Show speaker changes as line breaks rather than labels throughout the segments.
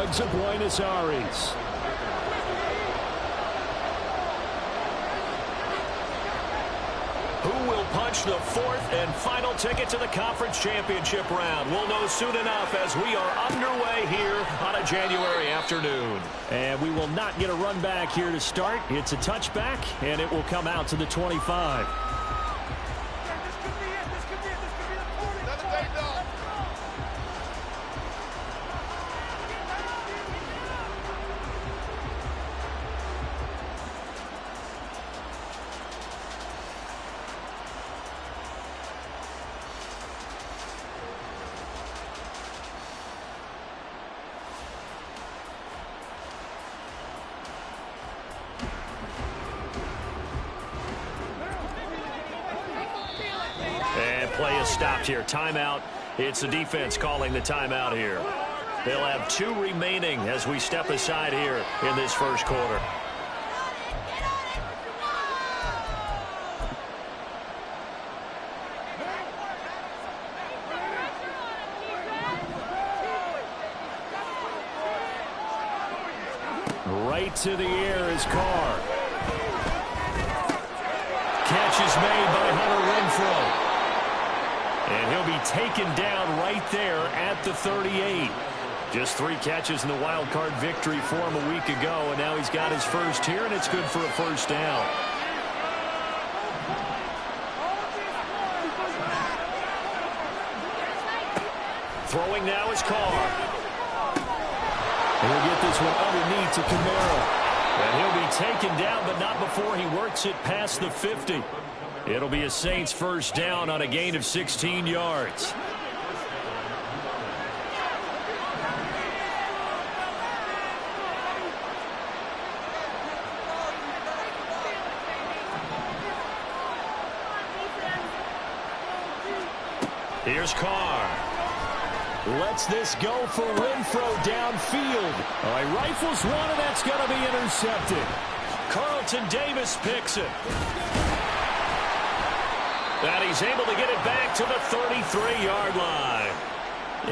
Bulldogs of Buenos Aires. Who will punch the fourth and final ticket to the conference championship round? We'll know soon enough as we are underway here on a January afternoon. And we will not get a run back here to start. It's a touchback, and it will come out to the 25. Play is stopped here. Timeout. It's the defense calling the timeout here. They'll have 2 remaining as we step aside here in this first quarter. Right to the air is Carr. Catch is made by Hunter Renfrow. And he'll be taken down right there at the 38. Just 3 catches in the wild card victory for him a week ago, and now he's got his first here, and it's good for a first down. Throwing now is Carr. And he'll get this one underneath to Kamara. And he'll be taken down, but not before he works it past the 50. It'll be a Saints first down on a gain of 16 yards. Here's Carr. Lets this go for Renfrow downfield. All right, rifles one, and that's going to be intercepted. Carlton Davis picks it. And he's able to get it back to the 33-yard line.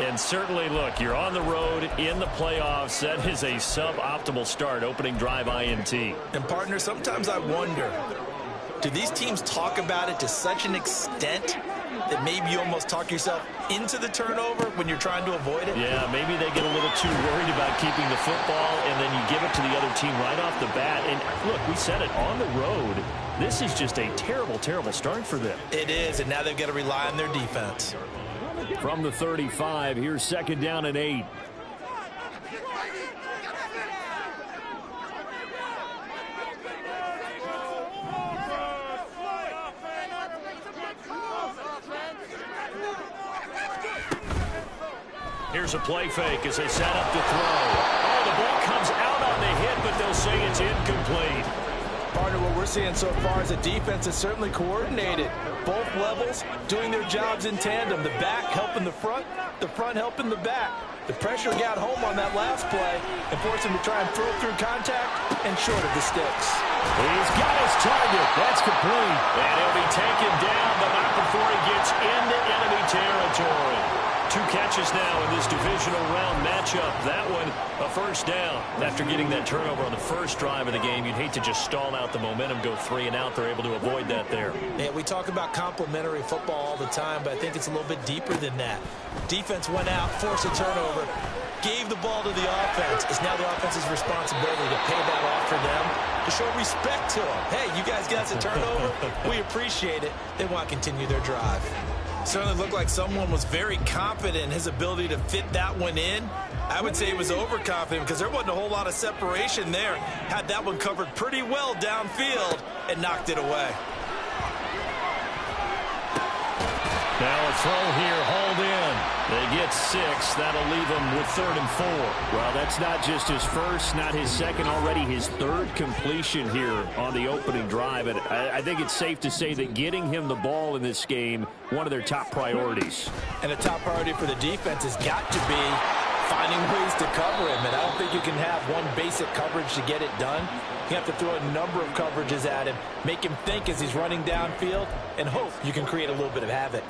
And certainly, look, you're on the road in the playoffs. That is a suboptimal start, opening drive INT.
And, partner, sometimes I wonder, do these teams talk about it to such an extent that maybe you almost talk yourself into the turnover when you're trying to avoid it?
Yeah, maybe they get a little too worried about keeping the football, and then you give it to the other team right off the bat. And, look, we said it, on the road, this is just a terrible, terrible start for them.
It is, and now they've got to rely on their defense.
From the 35, here's second down and 8. Here's a play fake as they set up to throw. Oh, the ball comes out on the hit, but they'll say it's incomplete.
Partner, what we're seeing so far is the defense is certainly coordinated. Both levels doing their jobs in tandem. The back helping the front helping the back. The pressure got home on that last play and forced him to try and throw through contact and short of the sticks.
He's got his target. That's complete. And he'll be taken down, but not before he gets into enemy territory. 2 catches now in this divisional round matchup. That one, a first down. After getting that turnover on the first drive of the game, you'd hate to just stall out the momentum, go 3 and out. They're able to avoid that there.
Yeah, we talk about complementary football all the time, but I think it's a little bit deeper than that. Defense went out, forced a turnover, gave the ball to the offense. It's now the offense's responsibility to pay that off for them, to show respect to them. Hey, you guys got a turnover. We appreciate it. They want to continue their drive. Certainly looked like someone was very confident in his ability to fit that one in. I would say he was overconfident because there wasn't a whole lot of separation there. Had that one covered pretty well downfield and knocked it away.
Now a throw here, hauled in. They get 6. That'll leave them with 3rd and 4. Well, that's not just his first, not his second, already his 3rd completion here on the opening drive. And I think it's safe to say that getting him the ball in this game, one of their top priorities.
And a top priority for the defense has got to be finding ways to cover him. And I don't think you can have one basic coverage to get it done. You have to throw a number of coverages at him, make him think as he's running downfield, and hope you can create a little bit of havoc.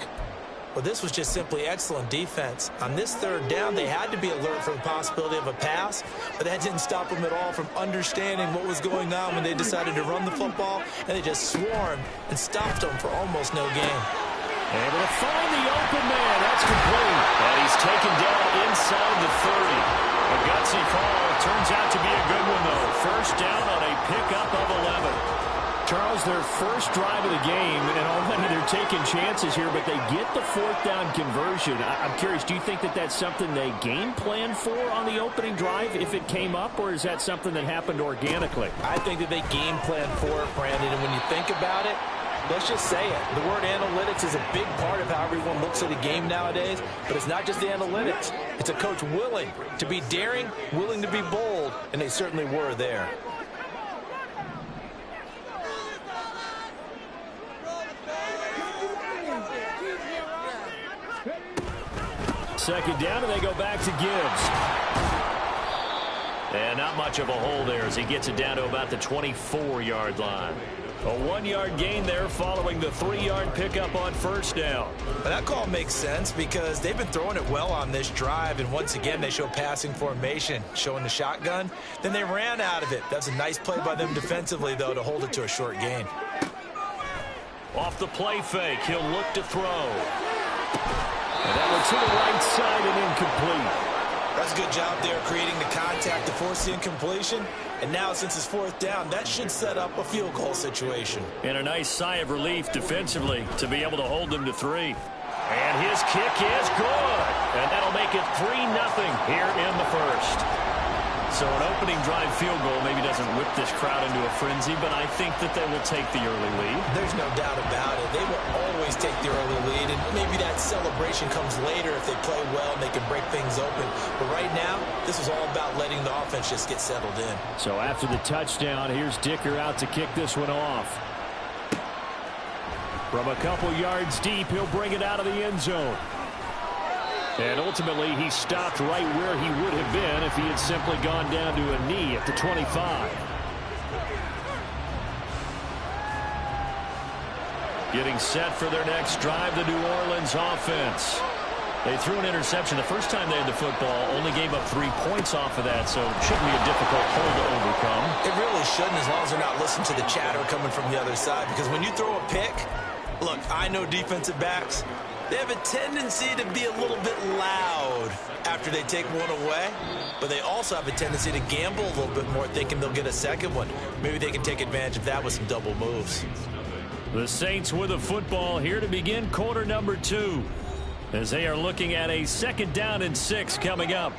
Well, this was just simply excellent defense. On this third down, they had to be alert for the possibility of a pass, but that didn't stop them at all from understanding what was going on when they decided to run the football, and they just swarmed and stopped them for almost no gain.
Able to find the open man. That's complete. And he's taken down inside the 30. A gutsy call. Turns out to be a good one, though. First down on a pickup of 11. Charles, their first drive of the game, and already they're taking chances here, but they get the fourth down conversion. I'm curious, do you think that that's something they game planned for on the opening drive if it came up, or is that something that happened organically?
I think that they game planned for it, Brandon, and when you think about it, let's just say it. The word analytics is a big part of how everyone looks at a game nowadays, but it's not just the analytics. It's a coach willing to be daring, willing to be bold, and they certainly were there.
Second down, and they go back to Gibbs. And not much of a hole there as he gets it down to about the 24-yard line. A 1-yard gain there following the 3-yard pickup on first down.
But that call makes sense because they've been throwing it well on this drive, and once again they show passing formation, showing the shotgun. Then they ran out of it. That's a nice play by them defensively, though, to hold it to a short gain.
Off the play fake, he'll look to throw. And that one to the right side and incomplete.
That's a good job there creating the contact to force the incompletion. And now, since it's fourth down, that should set up a field goal situation.
And a nice sigh of relief defensively to be able to hold them to 3. And his kick is good. And that'll make it 3-0 here in the first. So an opening drive field goal maybe doesn't whip this crowd into a frenzy, but I think that they will take the early lead.
There's no doubt about it. They will always take the early lead, and maybe that celebration comes later if they play well and they can break things open. But right now, this is all about letting the offense just get settled in.
So after the touchdown, here's Dicker out to kick this one off. From a couple yards deep, he'll bring it out of the end zone. And ultimately, he stopped right where he would have been if he had simply gone down to a knee at the 25. Getting set for their next drive, the New Orleans offense. They threw an interception the first time they had the football, only gave up 3 points off of that, so it shouldn't be a difficult hole to overcome.
It really shouldn't, as long as they're not listening to the chatter coming from the other side, because when you throw a pick, look, I know defensive backs, they have a tendency to be a little bit loud after they take one away, but they also have a tendency to gamble a little bit more, thinking they'll get a second one. Maybe they can take advantage of that with some double moves.
The Saints with a football here to begin quarter number 2, as they are looking at a 2nd down and 6 coming up.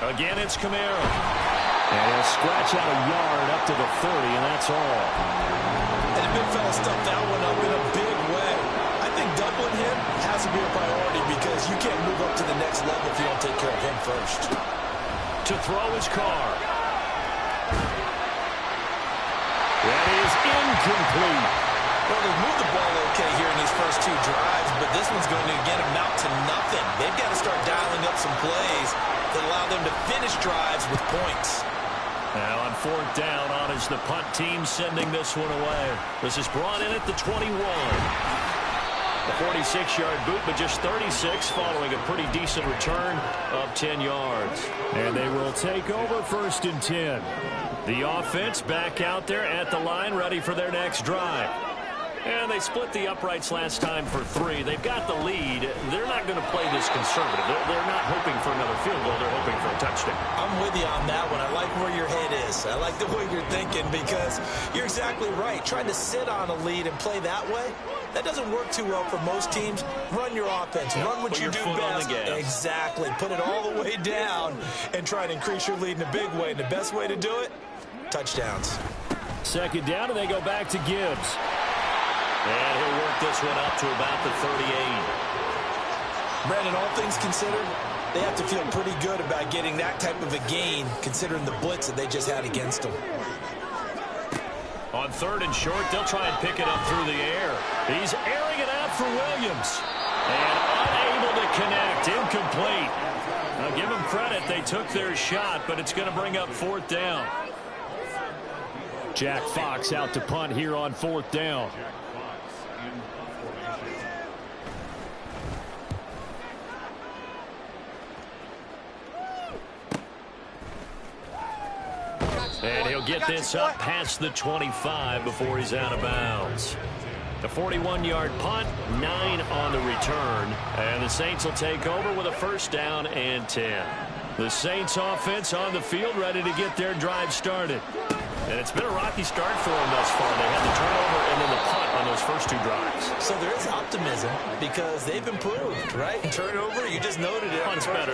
Again, it's Kamara. And he'll scratch out a yard up to the 30, and that's all.
And the big fella stuffed that one up in a big way. I think doubling him has to be a priority because you can't move up to the next level if you don't take care of him first.
To throw his car. That is incomplete.
Well, they've moved the ball okay here in these first 2 drives, but this one's going to, again, amount to nothing. They've got to start dialing up some plays that allow them to finish drives with points.
Now on 4th down, on is the punt team sending this one away. This is brought in at the 21. A 46-yard boot, but just 36 following a pretty decent return of 10 yards. And they will take over 1st and 10. The offense back out there at the line, ready for their next drive. And they split the uprights last time for 3. They've got the lead. They're not going to play this conservative. They're not hoping for another field goal. They're hoping for a touchdown.
I'm with you on that one. I like where your head is. I like the way you're thinking because you're exactly right. Trying to sit on a lead and play that way, that doesn't work too well for most teams. Run your offense. Run what you do best. Exactly. Put it all the way down and try to increase your lead in a big way. And the best way to do it, touchdowns.
2nd down, and they go back to Gibbs. And he'll work this one up to about the 38.
Brandon, all things considered, they have to feel pretty good about getting that type of a gain, considering the blitz that they just had against them.
On 3rd and short, they'll try and pick it up through the air. He's airing it out for Williams. And unable to connect. Incomplete. Now give them credit. They took their shot, but it's going to bring up 4th down. Jack Fox out to punt here on 4th down. And he'll get this up past the 25 before he's out of bounds. The 41-yard punt, 9 on the return. And the Saints will take over with a 1st down and 10. The Saints offense on the field ready to get their drive started. And it's been a rocky start for them thus far. They had the turnover and then the punt on those first 2 drives.
So there is optimism because they've improved, right? Turnover, you just noted it.
Punt's better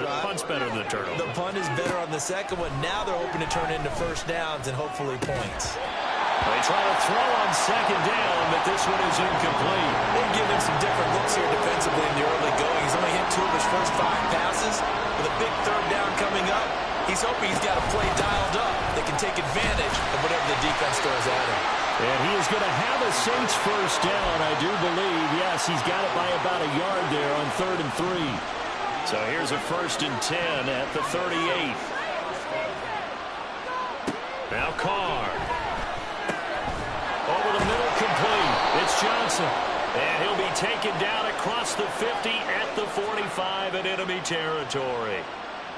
than the turnover.
The punt is better on the second one. Now they're hoping to turn into 1st downs and hopefully points.
They try to throw on 2nd down, but this one is incomplete.
They've given him some different looks here defensively in the early going. He's only hit 2 of his first 5 passes. With a big 3rd down coming up, he's hoping he's got a play dialed up that can take advantage of whatever the defense throws at him.
And he is going to have a Saints 1st down, I do believe. Yes, he's got it by about a yard there on 3rd and 3. So here's a 1st and 10 at the 38. Now Carr. Over the middle, complete. It's Johnson. And he'll be taken down across the 50 at the 45 in enemy territory.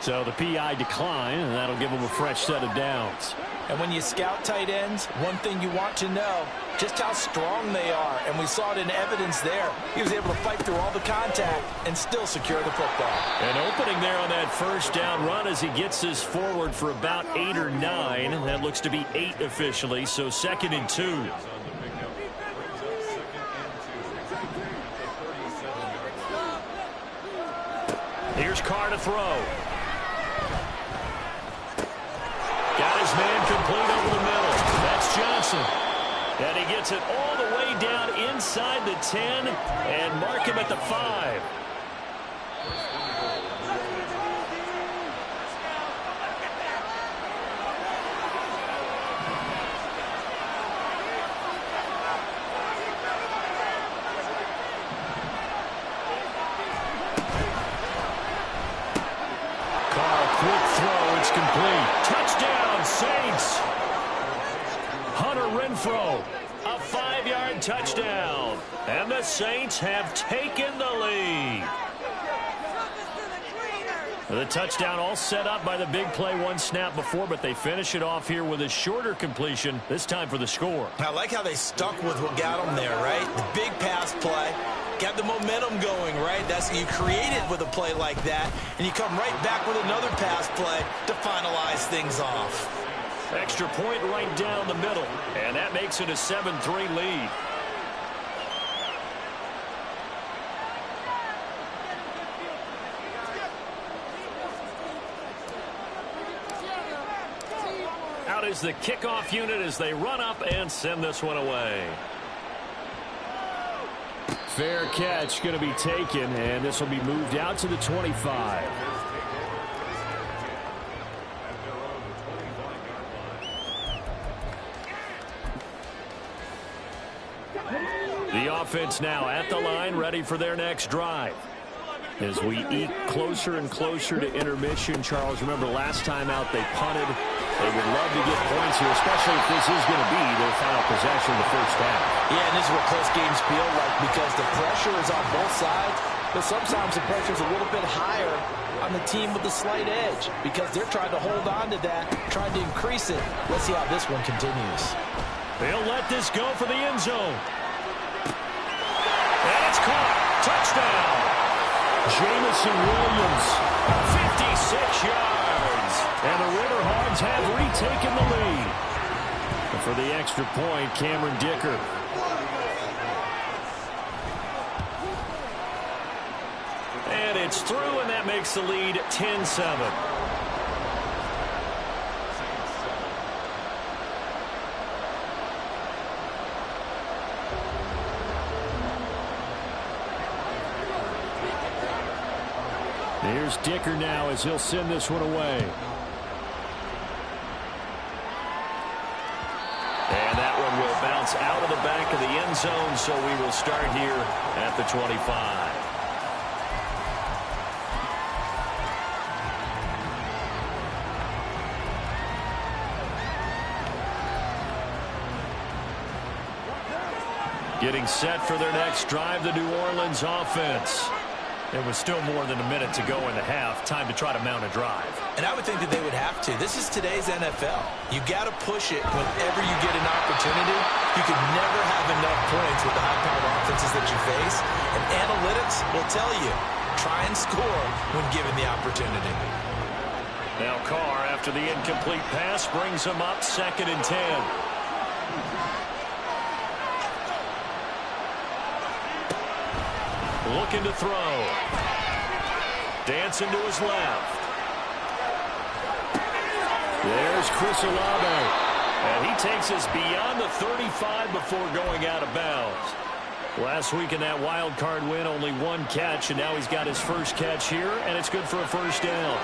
So the PI decline, and that'll give him a fresh set of downs.
And when you scout tight ends, one thing you want to know, just how strong they are. And we saw it in evidence there. He was able to fight through all the contact and still secure the football.
An opening there on that 1st down run as he gets this forward for about 8 or 9. That looks to be 8 officially, so 2nd and 2. Here's Carr to throw. Got his man complete over the middle. That's Johnson. And he gets it all the way down inside the 10 and mark him at the 5. Quick throw, it's complete. Touchdown, Saints. Hunter Renfrow, a 5-yard touchdown. And the Saints have taken the lead. The touchdown all set up by the big play 1 snap before, but they finish it off here with a shorter completion, this time for the score.
I like how they stuck with what got them there, right? The big pass play. Got the momentum going, right? That's you create it with a play like that, and you come right back with another pass play to finalize things off.
Extra point right down the middle, and that makes it a 7-3 lead. Out is the kickoff unit as they run up and send this one away. Fair catch going to be taken, and this will be moved out to the 25. The offense now at the line, ready for their next drive. As we eke closer and closer to intermission, Charles, remember last time out they punted. They would love to get points here, especially if this is going to be their final possession of the 1st half.
Yeah, and this is what close games feel like because the pressure is on both sides, but sometimes the pressure is a little bit higher on the team with the slight edge because they're trying to hold on to that, trying to increase it. Let's see how this one continues.
They'll let this go for the end zone. And it's caught. Touchdown. Jamison Williams, 56 yards. And the Riverhogs have retaken the lead. And for the extra point, Cameron Dicker. And it's through, and that makes the lead 10-7. Here's Dicker now as he'll send this one away. And that one will bounce out of the back of the end zone, so we will start here at the 25. Getting set for their next drive, the New Orleans offense. There was still more than a minute to go in the half. Time to try to mount a drive.
And I would think that they would have to. This is today's NFL. You got to push it whenever you get an opportunity. You can never have enough points with the high-powered offenses that you face. And analytics will tell you, try and score when given the opportunity.
Now Carr, after the incomplete pass, brings him up 2nd and 10. Looking to throw. Dancing to his left. There's Chris Olave. And he takes us beyond the 35 before going out of bounds. Last week in that wild card win, only 1 catch, and now he's got his first catch here, and it's good for a first down.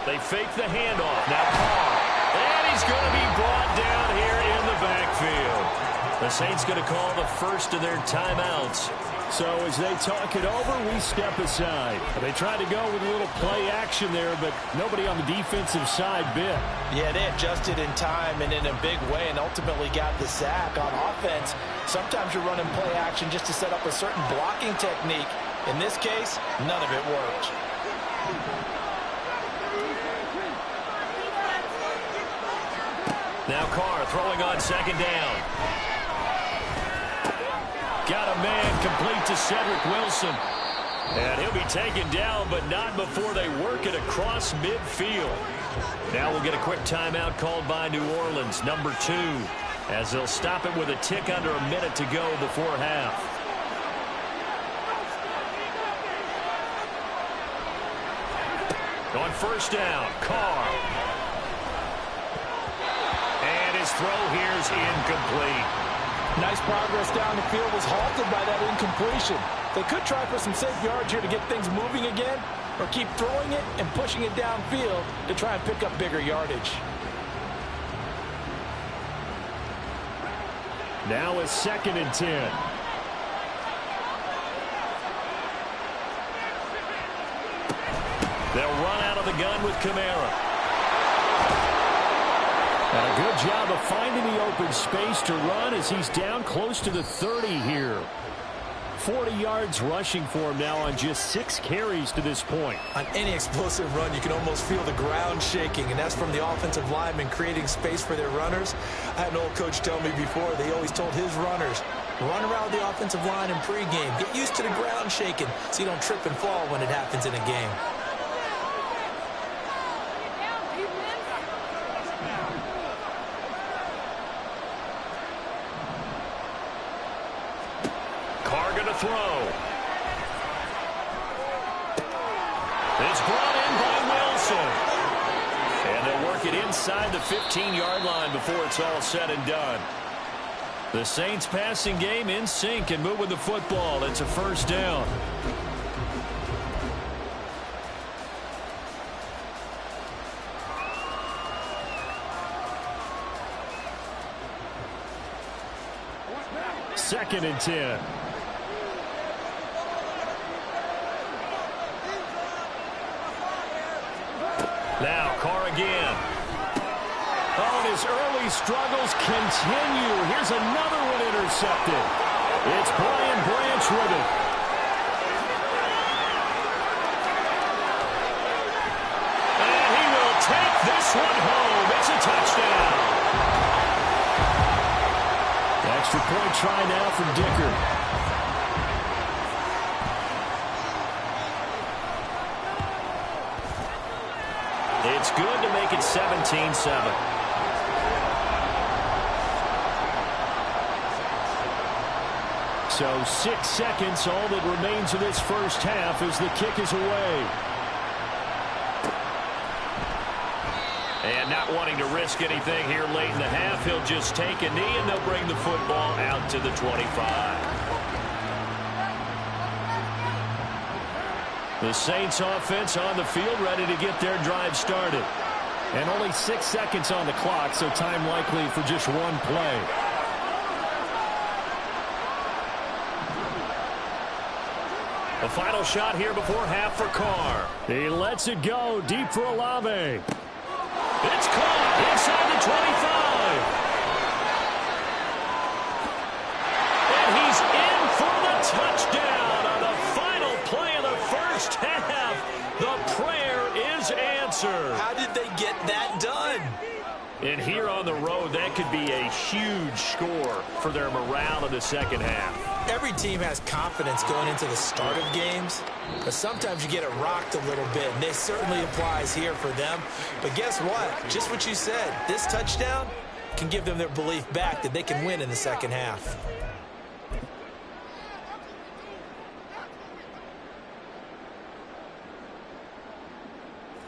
They fake the handoff. Now Carr. And he's going to be brought down here in the backfield. The Saints going to call the first of their timeouts. So as they talk it over, we step aside. They tried to go with a little play action there, but nobody on the defensive side bit.
Yeah, they adjusted in time and in a big way and ultimately got the sack. On offense, sometimes you're running play action just to set up a certain blocking technique. In this case, none of it worked.
Now Carr throwing on 2nd down. Got a man complete to Cedric Wilson. And he'll be taken down, but not before they work it across midfield. Now we'll get a quick timeout called by New Orleans, number 2, as they'll stop it with a tick under a minute to go before half. On 1st down, Carr. And his throw here's incomplete.
Nice progress down the field was halted by that incompletion. They could try for some safe yards here to get things moving again, or keep throwing it and pushing it downfield to try and pick up bigger yardage.
Now it's 2nd and 10. They'll run out of the gun with Kamara. And a good job of finding the open space to run as he's down close to the 30 here. 40 yards rushing for him now on just 6 carries to this point.
On any explosive run, you can almost feel the ground shaking, and that's from the offensive linemen creating space for their runners. I had an old coach tell me before, they always told his runners, run around the offensive line in pregame. Get used to the ground shaking so you don't trip and fall when it happens in a game.
Throw. It's brought in by Wilson. And they'll work it inside the 15-yard line before it's all said and done. The Saints passing game in sync and moving the football. It's a first down. Second and 10. Now Carr again. Oh, and his early struggles continue. Here's another one intercepted. It's Brian Branch with it. And he will take this one home. It's a touchdown. Extra point try now from Dicker. It's good to make it 17-7. So 6 seconds, all that remains of this first half as the kick is away. And not wanting to risk anything here late in the half, he'll just take a knee and they'll bring the football out to the 25. The Saints offense on the field ready to get their drive started. And only 6 seconds on the clock, so time likely for just one play. The final shot here before half for Carr. He lets it go deep for Olave. It's caught inside the 25. And here on the road, that could be a huge score for their morale in the second half.
Every team has confidence going into the start of games, but sometimes you get it rocked a little bit, and this certainly applies here for them. But guess what? Just what you said, this touchdown can give them their belief back that they can win in the second half.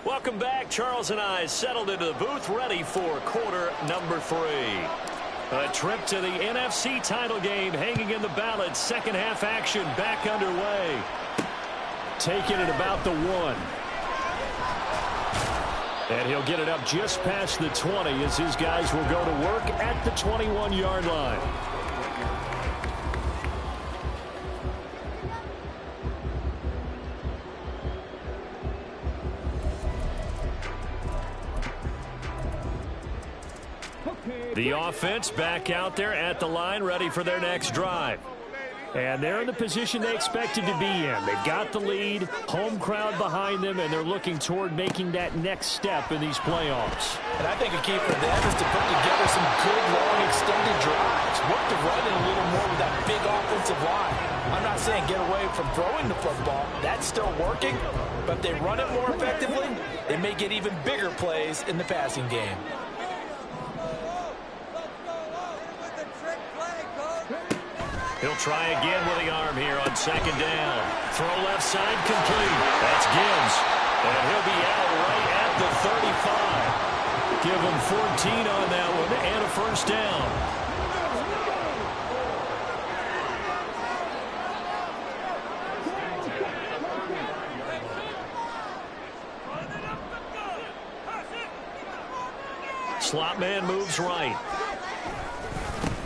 Welcome back. Charles and I settled into the booth, ready for quarter number 3. A trip to the NFC title game hanging in the balance. Second half action back underway. Taking it about the 1. And he'll get it up just past the 20 as his guys will go to work at the 21-yard line. The offense back out there at the line, ready for their next drive. And they're in the position they expected to be in. They've got the lead, home crowd behind them, and they're looking toward making that next step in these playoffs.
And I think a key for them is to put together some good, long, extended drives. Work the run in a little more with that big offensive line. I'm not saying get away from throwing the football. That's still working. But if they run it more effectively, they may get even bigger plays in the passing game.
He'll try again with the arm here on second down. Throw left side complete. That's Gibbs. And he'll be out right at the 35. Give him 14 on that one and a first down. Slot man moves right.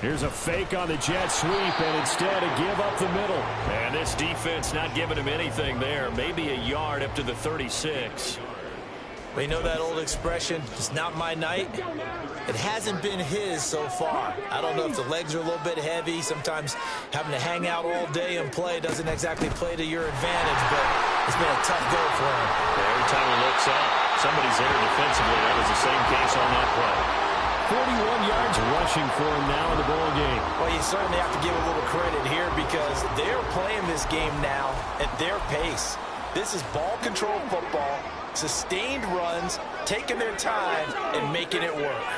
Here's a fake on the jet sweep, and instead a give up the middle. And this defense not giving him anything there. Maybe a yard up to the 36.
We know that old expression, it's not my night. It hasn't been his so far. I don't know if the legs are a little bit heavy. Sometimes having to hang out all day and play doesn't exactly play to your advantage, but it's been a tough go for him.
Every time he looks up, somebody's there defensively. That was the same case on that play. 41 yards rushing for him now in the ball game.
Well, you certainly have to give a little credit here because they're playing this game now at their pace. This is ball control football, sustained runs, taking their time, and making it work.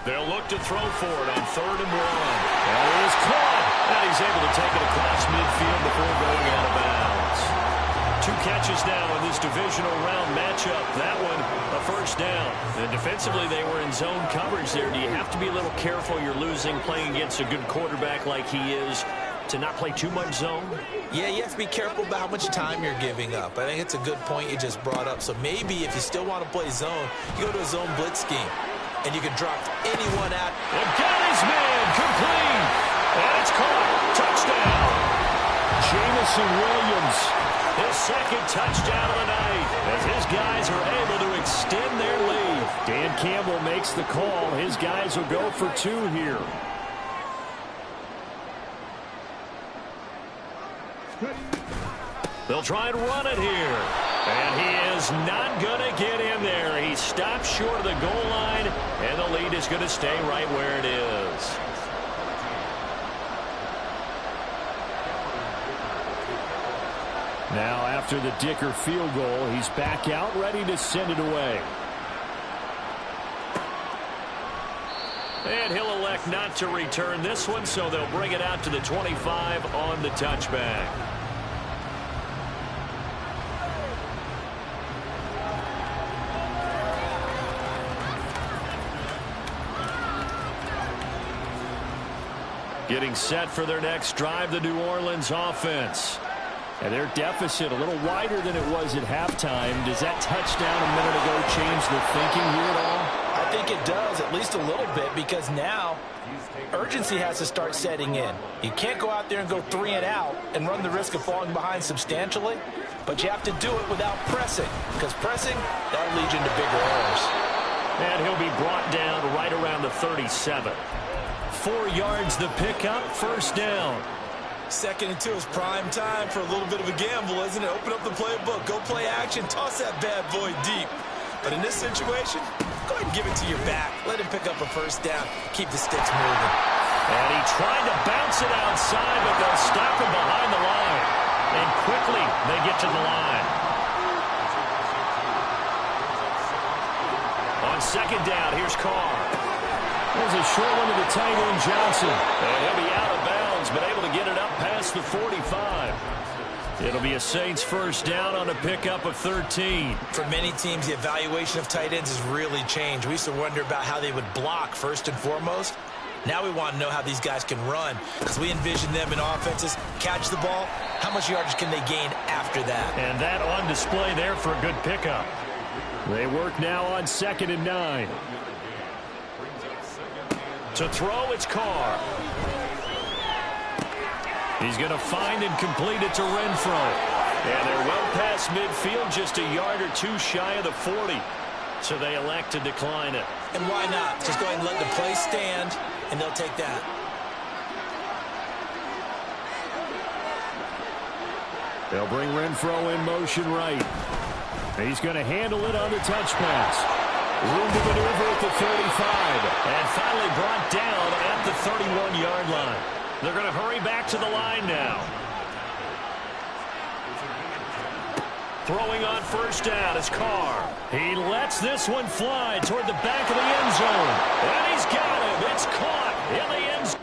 They'll look to throw for it on 3rd and 1. And it is caught. And he's able to take it across midfield before going out of bounds. 2 catches now in this divisional round matchup. That one, a first down. And defensively, they were in zone coverage there. Do you have to be a little careful? You're losing, playing against a good quarterback like he is, to not play too much zone?
Yeah, you have to be careful about how much time you're giving up. I think it's a good point you just brought up. So maybe if you still want to play zone, you go to a zone blitz scheme, and you can drop anyone out.
And got his man complete. And it's caught. Touchdown. Jamison Williams. His second touchdown of the night as his guys are able to extend their lead. Dan Campbell makes the call. His guys will go for 2 here. They'll try and run it here. And he is not going to get in there. He stopped short of the goal line, and the lead is going to stay right where it is. Now, after the Dicker field goal, he's back out, ready to send it away. And he'll elect not to return this one, so they'll bring it out to the 25 on the touchback. Getting set for their next drive, the New Orleans offense. And their deficit a little wider than it was at halftime. Does that touchdown a minute ago change the thinking here at all?
I think it does, at least a little bit, because now urgency has to start setting in. You can't go out there and go 3 and out and run the risk of falling behind substantially, but you have to do it without pressing, because pressing, that'll lead you into bigger errors.
And he'll be brought down right around the 37. 4 yards the pickup, first down.
2nd and 2 is prime time for a little bit of a gamble, isn't it? Open up the playbook, go play action, toss that bad boy deep. But in this situation, go ahead and give it to your back. Let him pick up a first down. Keep the sticks moving.
And he tried to bounce it outside, but they'll stop him behind the line. And quickly, they get to the line. On second down, here's Carr. There's a short one to the tight end, Johnson. And he'll be out of bounds, but able to get it up past the 45. It'll be a Saints first down on a pickup of 13.
For many teams, the evaluation of tight ends has really changed. We used to wonder about how they would block first and foremost. Now we want to know how these guys can run, because we envision them in offenses catch the ball. How much yardage can they gain after that?
And that on display there for a good pickup. They work now on 2nd and 9. To throw, it's Carr. He's going to find and complete it to Renfro. And they're well past midfield, just a yard or two shy of the 40. So they elect to decline it.
And why not? Just go ahead and let the play stand, and they'll take that.
They'll bring Renfro in motion right. He's going to handle it on the touch pass. Room to maneuver at the 35. And finally brought down at the 31-yard line. They're going to hurry back to the line now. Throwing on first down is Carr. He lets this one fly toward the back of the end zone. And he's got him. It's caught in the end zone.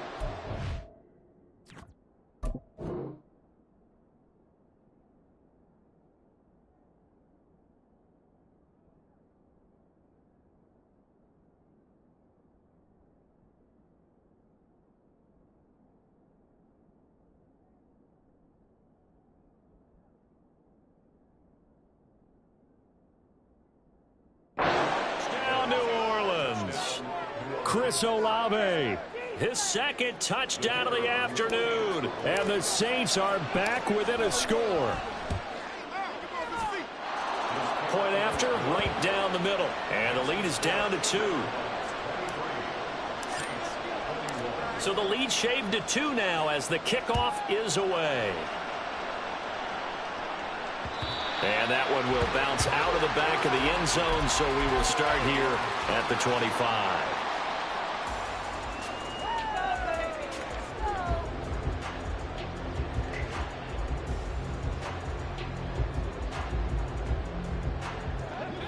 Chris Olave, his second touchdown of the afternoon. And the Saints are back within a score. Point after, right down the middle. And the lead is down to 2. So the lead shaved to 2 now as the kickoff is away. And that one will bounce out of the back of the end zone, so we will start here at the 25.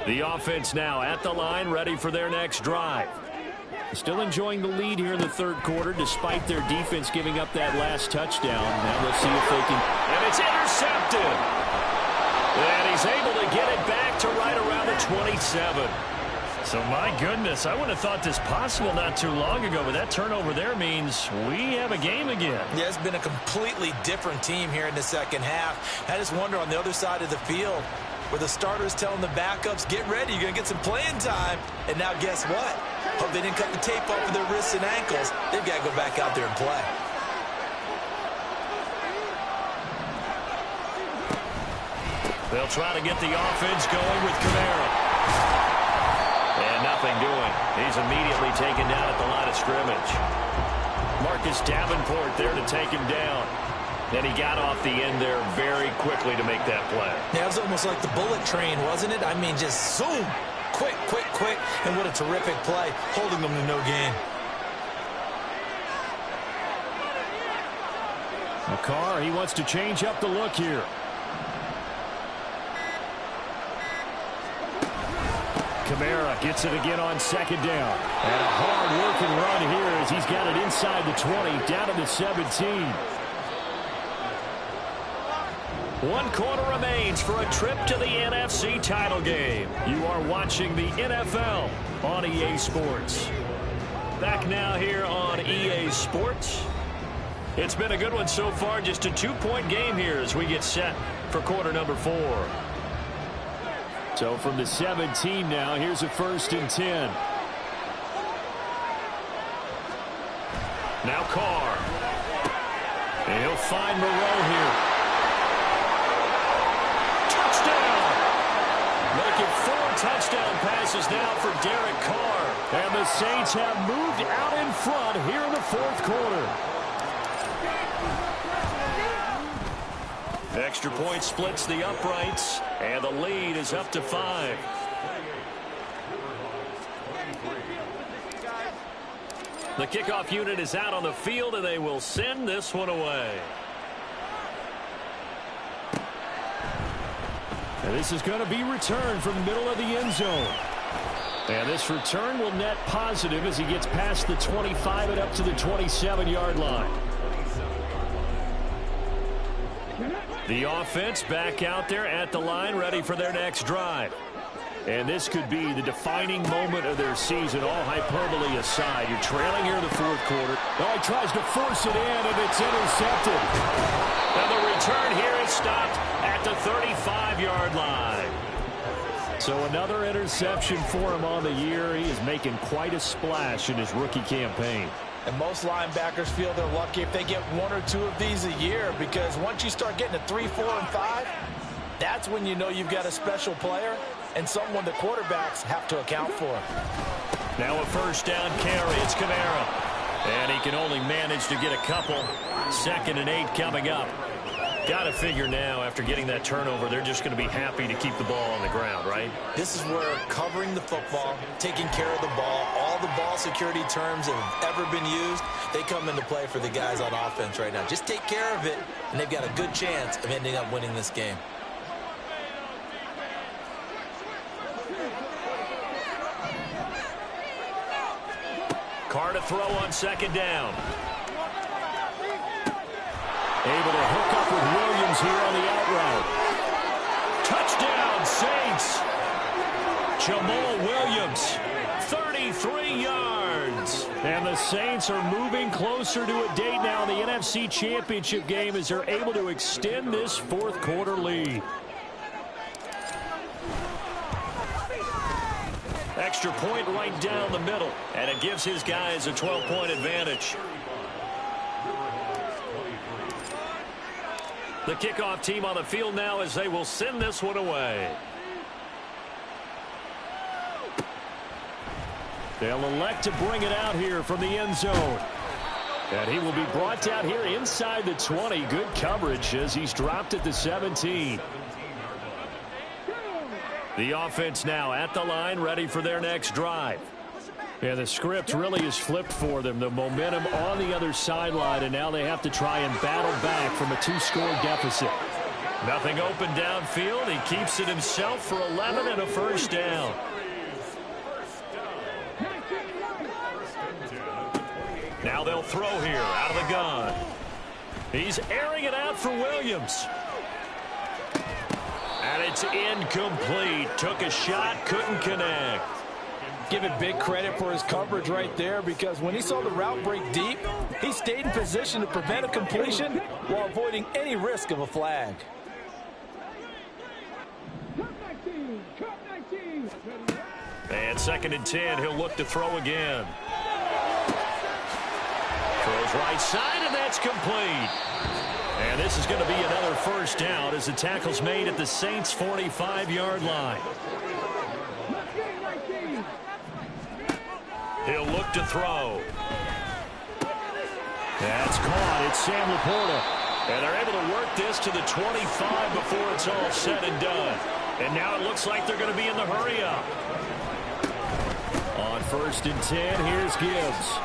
The offense now at the line, ready for their next drive. Still enjoying the lead here in the third quarter, despite their defense giving up that last touchdown. Now let's see if they can. And it's intercepted. And he's able to get it back to right around the 27. So, my goodness, I wouldn't have thought this possible not too long ago, but that turnover there means we have a game again.
Yeah, it's been a completely different team here in the second half. I just wonder on the other side of the field, where the starters telling the backups, get ready, you're going to get some playing time. And now guess what? Hope they didn't cut the tape off of their wrists and ankles. They've got to go back out there and play.
They'll try to get the offense going with Kamara. And nothing doing. He's immediately taken down at the line of scrimmage. Marcus Davenport there to take him down. And he got off the end there very quickly to make that play.
Yeah, it was almost like the bullet train, wasn't it? I mean, just zoom. Quick, quick, quick. And what a terrific play, holding them to no gain.
Carr, he wants to change up the look here. Kamara gets it again on second down. And a hard-working run here as he's got it inside the 20, down to the 17. 1 quarter remains for a trip to the NFC title game. You are watching the NFL on EA Sports. Back now here on EA Sports. It's been a good one so far, just a 2-point game here as we get set for quarter number 4. So from the 17 now, here's a 1st and 10. Now Carr. And he'll find Moreau here. Making 4 touchdown passes now for Derek Carr. And the Saints have moved out in front here in the 4th quarter. Extra point splits the uprights, and the lead is up to 5. The kickoff unit is out on the field, and they will send this one away. And this is going to be returned from the middle of the end zone. And this return will net positive as he gets past the 25 and up to the 27-yard line. The offense back out there at the line, ready for their next drive. And this could be the defining moment of their season, all hyperbole aside. You're trailing here in the fourth quarter.
Oh, he tries to force it in, and it's intercepted.
Now the return here is stopped at the 35-yard line. So another interception for him on the year. He is making quite a splash in his rookie campaign.
And most linebackers feel they're lucky if they get one or two of these a year, because once you start getting to 3, 4, and 5, that's when you know you've got a special player and someone the quarterbacks have to account for.
Now a first down carry. It's Kamara. And he can only manage to get a couple. 2nd and 8 coming up. Got to figure now, after getting that turnover, they're just going to be happy to keep the ball on the ground, right?
This is where covering the football, taking care of the ball, all the ball security terms that have ever been used, they come into play for the guys on offense right now. Just take care of it, and they've got a good chance of ending up winning this game.
Carr to throw on 2nd down. Able to hook up with Williams here on the out route. Touchdown, Saints. Jamal Williams, 33 yards. And the Saints are moving closer to a date now in the NFC Championship game as they're able to extend this fourth quarter lead. Extra point right down the middle, and it gives his guys a 12-point advantage. The kickoff team on the field now as they will send this one away. They'll elect to bring it out here from the end zone. And he will be brought down here inside the 20. Good coverage as he's dropped at the 17. The offense now at the line, ready for their next drive. And the script really is flipped for them. The momentum on the other sideline, and now they have to try and battle back from a 2-score deficit. Nothing open downfield. He keeps it himself for 11 and a first down. Now they'll throw here out of the gun. He's airing it out for Williams. And it's incomplete. Took a shot, couldn't connect.
Give it big credit for his coverage right there, because when he saw the route break deep, he stayed in position to prevent a completion while avoiding any risk of a flag.
And 2nd and 10, he'll look to throw again. Throws right side, and that's complete. And this is going to be another first down as the tackle's made at the Saints' 45-yard line. He'll look to throw. That's caught. It's Sam Laporta. And they're able to work this to the 25 before it's all said and done. And now it looks like they're going to be in the hurry-up. On 1st and 10, here's Gibbs.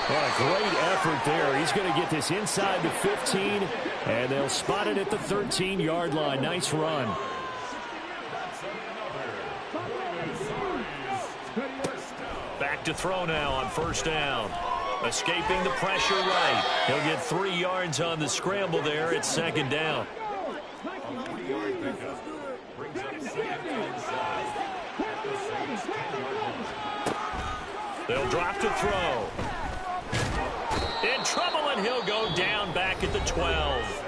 What a great effort there. He's going to get this inside the 15, and they'll spot it at the 13-yard line. Nice run. Back to throw now on 1st down. Escaping the pressure right. He'll get 3 yards on the scramble there. It's 2nd down. They'll drop to throw. In trouble, and he'll go down back at the 12.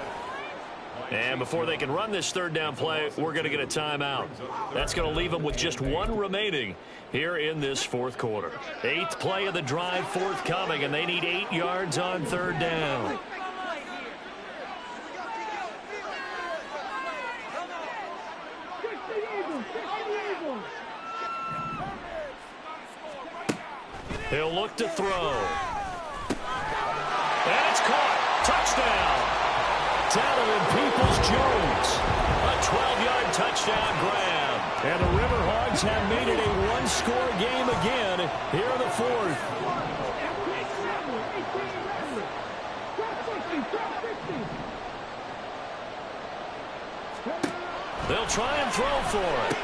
And before they can run this 3rd down play, we're going to get a timeout. That's going to leave them with just 1 remaining here in this 4th quarter. 8th play of the drive forthcoming, and they need 8 yards on 3rd down. He'll look to throw. And it's caught. Touchdown. Donovan Peoples-Jones. A 12-yard touchdown grab. And the Riverhogs have made it a one-score game again here in the fourth. They'll try and throw for it.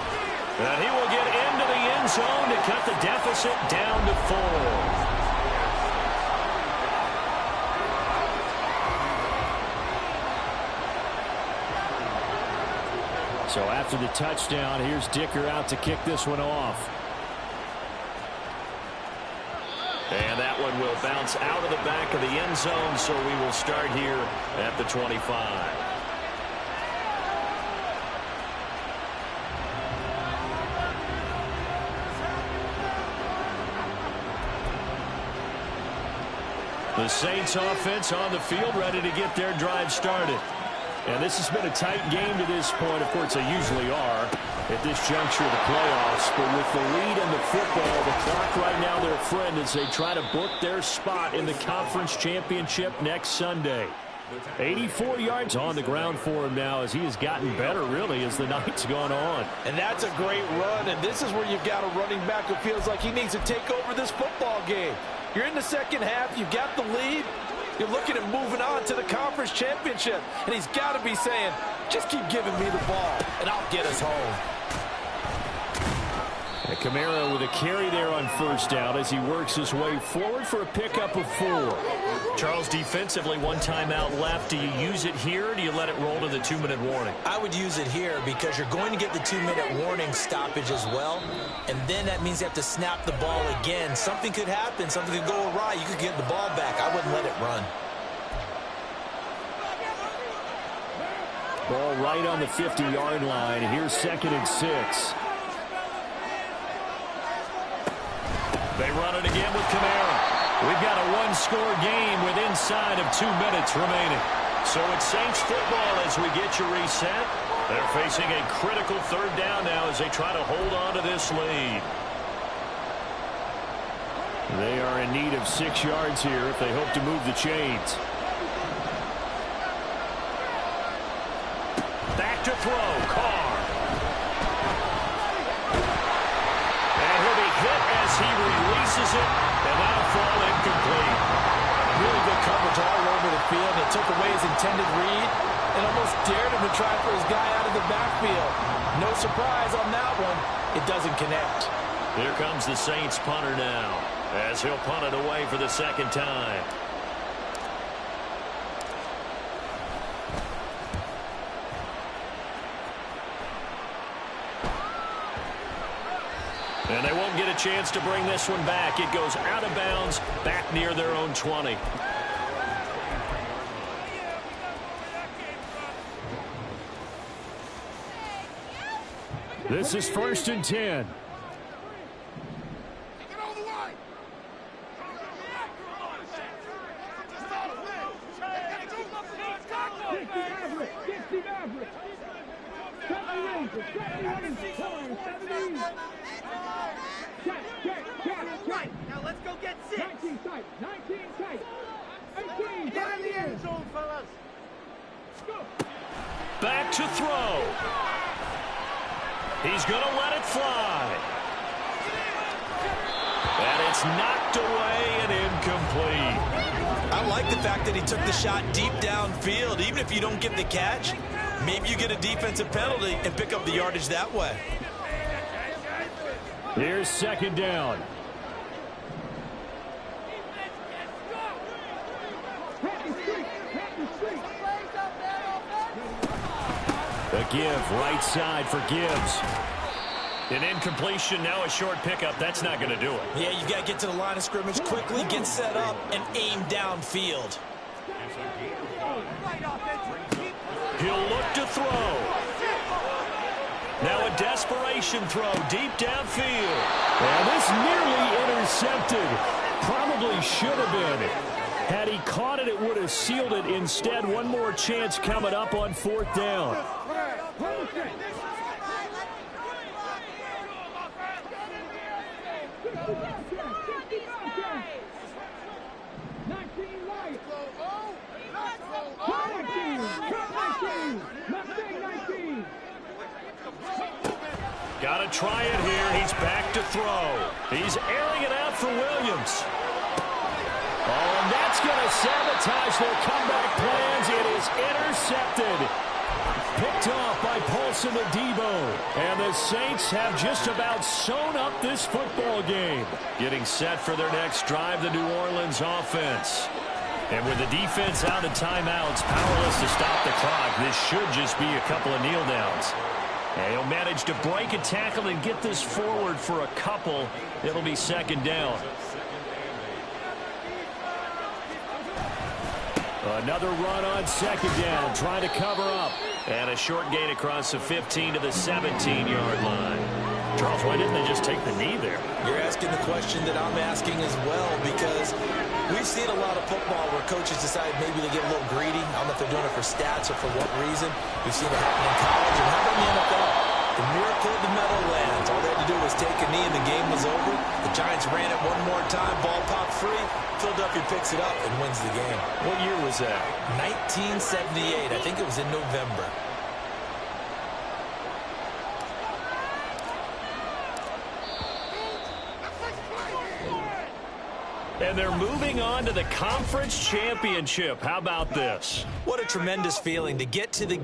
And he will get into the end zone to cut the deficit down to 4. So after the touchdown, here's Dicker out to kick this one off. And that one will bounce out of the back of the end zone, so we will start here at the 25. The Saints offense on the field, ready to get their drive started. And this has been a tight game to this point. Of course, they usually are at this juncture of the playoffs. But with the lead in the football, the clock right now their friend as they try to book their spot in the conference championship next Sunday. 84 yards on the ground for him now as he has gotten better, really, as the night's gone on.
And that's a great run, and this is where you've got a running back who feels like he needs to take over this football game. You're in the second half, you've got the lead, you're looking at moving on to the conference championship, and he's got to be saying, just keep giving me the ball, and I'll get us home.
And Kamara with a carry there on first down as he works his way forward for a pickup of 4. Charles, defensively, one timeout left. Do you use it here, or do you let it roll to the 2-minute warning?
I would use it here because you're going to get the 2-minute warning stoppage as well. And then that means you have to snap the ball again. Something could happen. Something could go awry. You could get the ball back. I wouldn't let it run.
Ball right on the 50-yard line. Here's 2nd and 6. They run it again with Kamara. We've got a one-score game with inside of 2 minutes remaining. So it's Saints football as we get you reset. They're facing a critical 3rd down now as they try to hold on to this lead. They are in need of 6 yards here if they hope to move the chains. Back to throw. Carr. And he'll be hit as he releases it. And that'll fall incomplete.
Really good coverage all over the field. It took away his intended read and almost dared him to try for his guy out of the backfield. No surprise on that one. It doesn't connect.
Here comes the Saints punter now as he'll punt it away for the 2nd time. And they won't get a chance to bring this one back. It goes out of bounds, back near their own 20. This is 1st and 10.
Now let's go get 6. 19 tight. 19 tight. 18. Get in the end zone, fellas.
Back to throw. He's going to let it fly. And it's knocked away and incomplete.
I like the fact that he took the shot deep downfield. Even if you don't get the catch, maybe you get a defensive penalty and pick up the yardage that way.
Here's 2nd down. The give right side for Gibbs. An incompletion, now a short pickup. That's not going to do it.
Yeah, you've got to get to the line of scrimmage quickly, get set up, and aim downfield.
He'll look to throw. Now a desperation throw deep downfield. And this nearly intercepted. Probably should have been. Had he caught it, it would have sealed it. Instead, one more chance coming up on 4th down. Got try it here. He's back to throw. He's airing it out for Williams. Oh, and that's going to sabotage their comeback plans. It is intercepted. Picked off by Paulson Adebo. And the Saints have just about sewn up this football game. Getting set for their next drive, the New Orleans offense. And with the defense out of timeouts, powerless to stop the clock, this should just be a couple of kneel downs. And he'll manage to break a tackle and get this forward for a couple. It'll be second down. Another run on second down, trying to cover up. And a short gain across the 15 to the 17-yard line. Charles, why didn't they just take the knee there?
You're asking the question that I'm asking as well, because we've seen a lot of football where coaches decide maybe they get a little greedy. I don't know if they're doing it for stats or for what reason. We've seen it happen in college. And how about in the NFL? The miracle of the Meadowlands. All they had to do was take a knee and the game was over. The Giants ran it one more time. Ball popped free. Philadelphia picks it up and wins the game.
What year was that?
1978. I think it was in November.
And they're moving on to the conference championship. How about this?
What a tremendous feeling to get to the